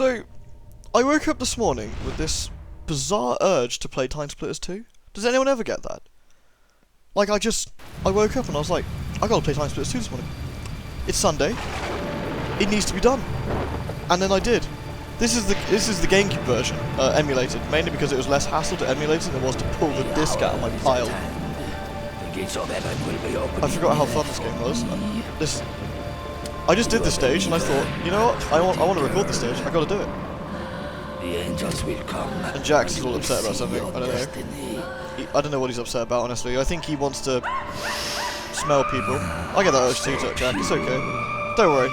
So, I woke up this morning with this bizarre urge to play Timesplitters 2. Does anyone ever get that? Like, I woke up and I was like, I gotta play Timesplitters 2 this morning. It's Sunday. It needs to be done. And then I did. This is the GameCube version, emulated, mainly because it was less hassle to emulate than it was to pull the disc out of my pile. I forgot how fun this game was. I just did the stage and I thought, you know what? I want to record the stage. I gotta do it. The angels will come. And Jax is all upset about something. I don't know. I don't know what he's upset about, honestly. I think he wants to smell people. I get that urge too, Jack. It's okay. Don't worry.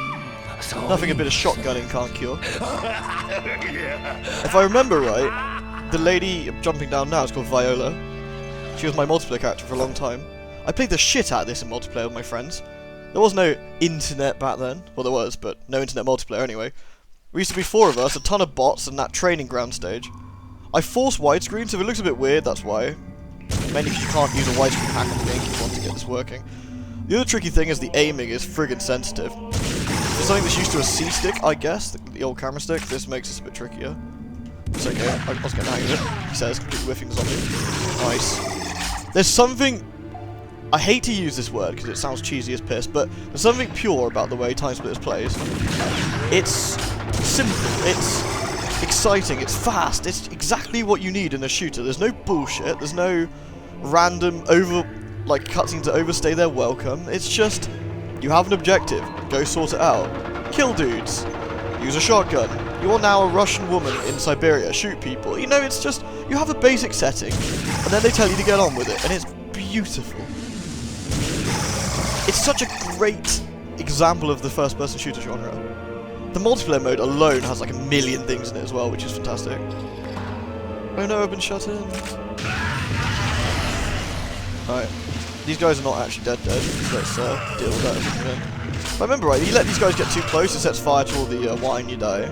Nothing a bit of shotgunning can't cure. If I remember right, the lady jumping down now is called Viola. She was my multiplayer character for a long time. I played the shit out of this in multiplayer with my friends. There was no internet back then. Well, there was, but no internet multiplayer anyway. We used to be 4 of us, a ton of bots, and that training ground stage. I forced widescreen, so if it looks a bit weird, that's why. Mainly because you can't use a widescreen hack on the GameCube one to get this working. The other tricky thing is the aiming is friggin' sensitive. For something that's used to a C-stick, I guess, the old camera stick, this makes this a bit trickier. It's okay, I was getting the hang of it. He says, completely whiffing the zombie. Nice. There's something... I hate to use this word because it sounds cheesy as piss, but there's something pure about the way Timesplitters plays. It's simple, it's exciting, it's fast, it's exactly what you need in a shooter. There's no bullshit, there's no random cutscenes to overstay their welcome. It's just, you have an objective, go sort it out. Kill dudes, use a shotgun. You are now a Russian woman in Siberia, shoot people. You know, it's just, you have a basic setting, and then they tell you to get on with it, and it's beautiful. It's such a great example of the first-person shooter genre. The multiplayer mode alone has like a million things in it as well, which is fantastic. Oh no, I've been shut in. Alright, these guys are not actually dead, so let's deal with that if I remember right, you let these guys get too close, it sets fire to all the wine, you die.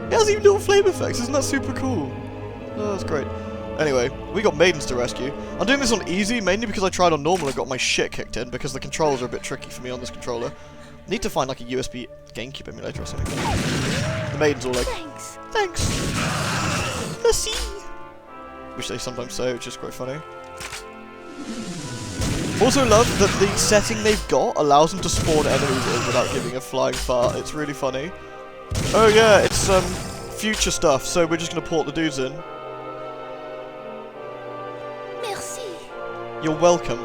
It has even little flame effects, isn't that super cool? Oh, that's great. Anyway, we got maidens to rescue. I'm doing this on easy, mainly because I tried on normal and got my shit kicked in, because the controls are a bit tricky for me on this controller. Need to find like a USB GameCube emulator or something. The maidens all like, thanks. Merci. Which they sometimes say, which is quite funny. Also love that the setting they've got allows them to spawn enemies in without giving a flying fart. It's really funny. Oh yeah, it's future stuff, so we're just gonna port the dudes in. You're welcome.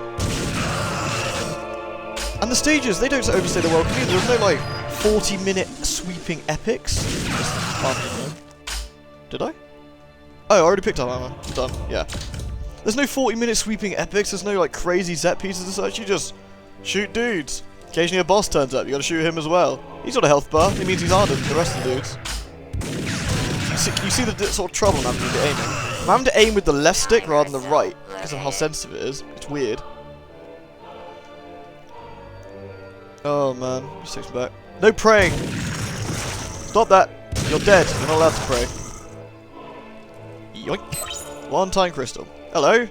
And the stages, they don't overstay the welcome either. There's no like 40-minute sweeping epics. Did I? Oh, I already picked up ammo. Done. Yeah. There's no 40-minute sweeping epics. There's no like crazy set pieces and such. You just shoot dudes. Occasionally a boss turns up. You gotta shoot him as well. He's got a health bar. It means he's harder than the rest of the dudes. You see the sort of trouble I'm having with the aiming. I'm having to aim with the left stick rather than the right because of how sensitive it is. It's weird. Oh man, just takes me back. No praying! Stop that! You're dead. You're not allowed to pray. Yoink! One-time crystal. Hello? You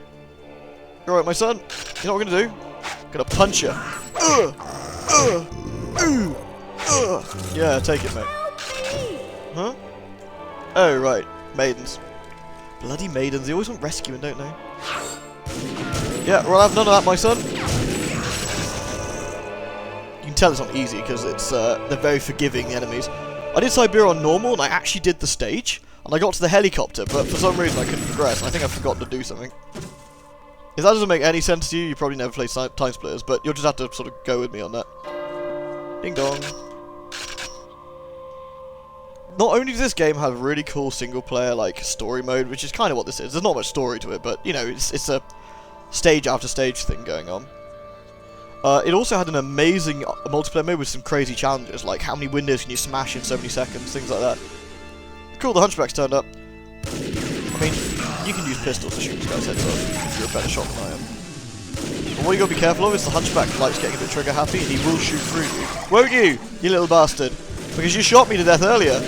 alright, my son? You know what we're gonna do? I'm gonna punch you. Yeah, take it, mate. Huh? Oh, right. Maidens. Bloody maidens. They always want rescuing, don't they? Yeah, we'll have none of that, my son. You can tell it's not easy, because it's they're very forgiving, the enemies. I did Siberia on normal, and I actually did the stage, and I got to the helicopter, but for some reason I couldn't progress. I think I forgot to do something. If that doesn't make any sense to you, you probably never played Timesplitters, but you'll just have to sort of go with me on that. Ding dong. Not only does this game have really cool single-player, like, story mode, which is kind of what this is. There's not much story to it, but, you know, it's a stage-after-stage thing going on. It also had an amazing multiplayer mode with some crazy challenges, like how many windows can you smash in so many seconds, things like that. Cool, the Hunchback's turned up. I mean, you can use pistols to shoot these guys' heads off if you're a better shot than I am. But what you gotta be careful of is the Hunchback likes getting a bit trigger-happy, and he will shoot through you. Won't you, you little bastard? Because you shot me to death earlier.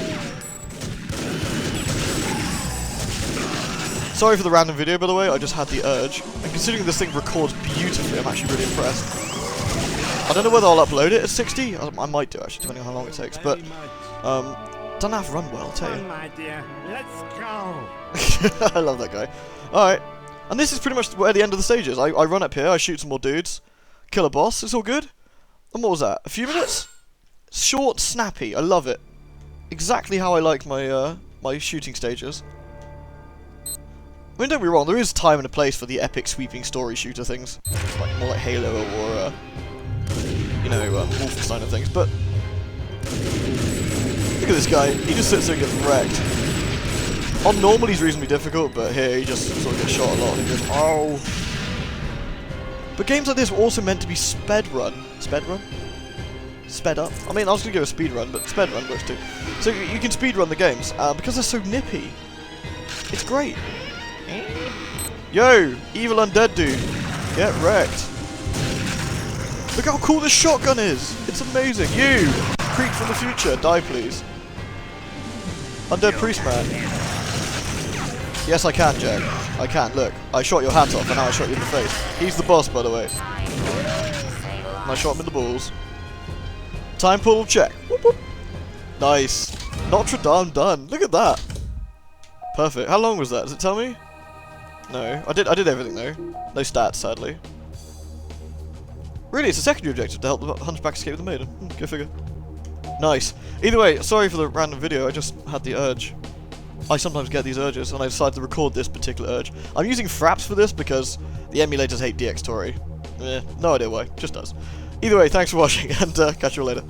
Sorry for the random video, by the way, I just had the urge. And considering this thing records beautifully, I'm actually really impressed. I don't know whether I'll upload it at 60. I might do, actually, depending on how long it takes. But, Don't have to run well, I'll tell Come you. on, my dear. Let's go. I love that guy. Alright. And this is pretty much where the end of the stage is. I run up here, I shoot some more dudes, kill a boss, it's all good. And what was that? A few minutes? Short, snappy, I love it. Exactly how I like my my shooting stages. I mean, don't be wrong, there is time and a place for the epic sweeping story shooter things. Like, more like Halo or, you know, Wolfenstein and things, but... Look at this guy, he just sits there and gets wrecked. On normal he's reasonably difficult, but here he just sort of gets shot a lot and he goes, oh. But games like this were also meant to be sped run. Sped run? Sped up? I mean, I was going to go with speed run, but sped run works too. So you can speed run the games, because they're so nippy. It's great. Yo, evil undead dude. Get wrecked. Look how cool this shotgun is. It's amazing. You, creep from the future, die please. Undead priest man. Yes, I can, Jack. I can. Look, I shot your hat off, and now I shot you in the face. He's the boss, by the way. And I shot him in the balls. Time pull check. Whoop, whoop. Nice. Notre Dame done. Look at that. Perfect. How long was that? Does it tell me? No. I did everything though. No stats, sadly. Really, it's a secondary objective to help the hunchback escape the maiden. Go figure. Nice. Either way, sorry for the random video. I just had the urge. I sometimes get these urges, and I decided to record this particular urge. I'm using Fraps for this because the emulators hate DxTory. No idea why. Just does. Either way, thanks for watching, and catch you all later.